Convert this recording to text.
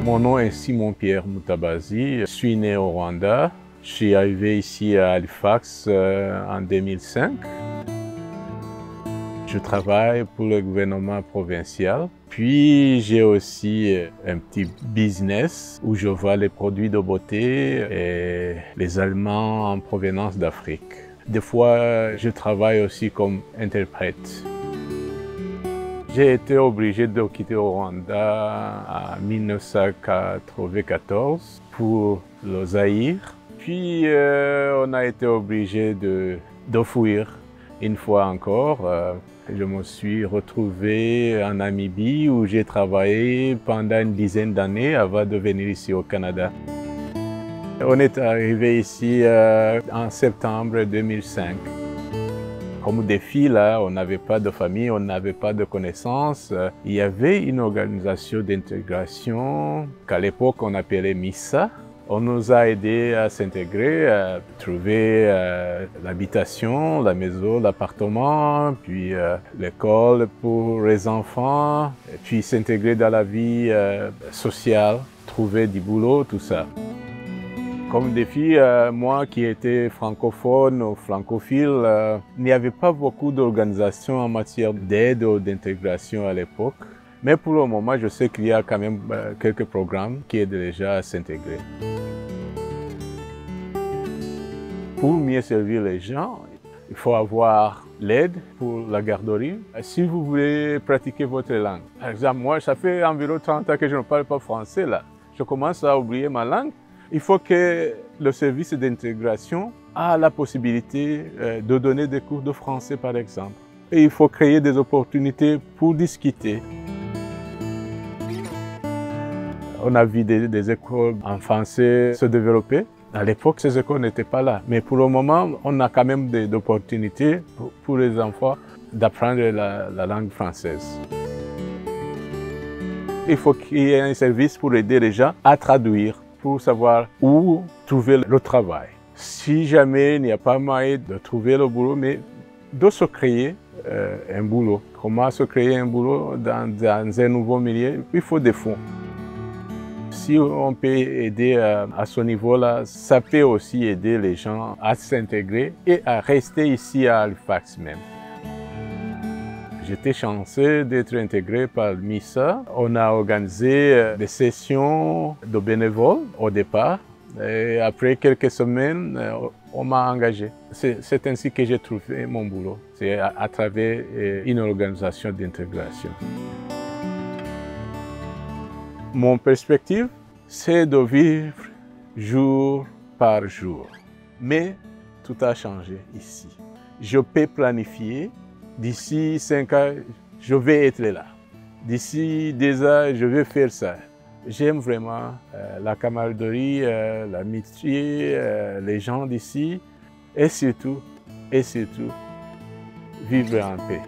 Mon nom est Simon-Pierre Mutabazi. Je suis né au Rwanda. Je suis arrivé ici à Halifax en 2005. Je travaille pour le gouvernement provincial. Puis j'ai aussi un petit business où je vends les produits de beauté et les aliments en provenance d'Afrique. Des fois, je travaille aussi comme interprète. J'ai été obligé de quitter le Rwanda en 1994 pour le Zaïre. Puis on a été obligé de fuir une fois encore. Je me suis retrouvé en Namibie où j'ai travaillé pendant une dizaine d'années avant de venir ici au Canada. On est arrivé ici en septembre 2005. Comme défi, là, on n'avait pas de famille, on n'avait pas de connaissances. Il y avait une organisation d'intégration qu'à l'époque on appelait MISA. On nous a aidés à s'intégrer, à trouver l'habitation, la maison, l'appartement, puis l'école pour les enfants, et puis s'intégrer dans la vie sociale, trouver du boulot, tout ça. Comme défi, moi qui étais francophone ou francophile, il n'y avait pas beaucoup d'organisations en matière d'aide ou d'intégration à l'époque. Mais pour le moment, je sais qu'il y a quand même quelques programmes qui aident les gens à s'intégrer. Pour mieux servir les gens, il faut avoir l'aide pour la garderie. Si vous voulez pratiquer votre langue, par exemple, moi, ça fait environ 30 ans que je ne parle pas français là. Je commence à oublier ma langue. Il faut que le service d'intégration ait la possibilité de donner des cours de français, par exemple. Et il faut créer des opportunités pour discuter. On a vu des écoles en français se développer. À l'époque, ces écoles n'étaient pas là. Mais pour le moment, on a quand même des opportunités pour les enfants d'apprendre la langue française. Il faut qu'il y ait un service pour aider les gens à traduire, pour savoir où trouver le travail. Si jamais il n'y a pas moyen de trouver le boulot, mais de se créer un boulot. Comment se créer un boulot dans un nouveau milieu? Il faut des fonds. Si on peut aider à ce niveau-là, ça peut aussi aider les gens à s'intégrer et à rester ici à Halifax même. J'étais chanceux d'être intégré par MISA. On a organisé des sessions de bénévoles au départ. Et après quelques semaines, on m'a engagé. C'est ainsi que j'ai trouvé mon boulot. C'est à travers une organisation d'intégration. Mon perspective, c'est de vivre jour par jour. Mais tout a changé ici. Je peux planifier. D'ici 5 ans, je vais être là. D'ici 2 ans, je vais faire ça. J'aime vraiment la camaraderie, l'amitié, les gens d'ici et surtout, vivre en paix.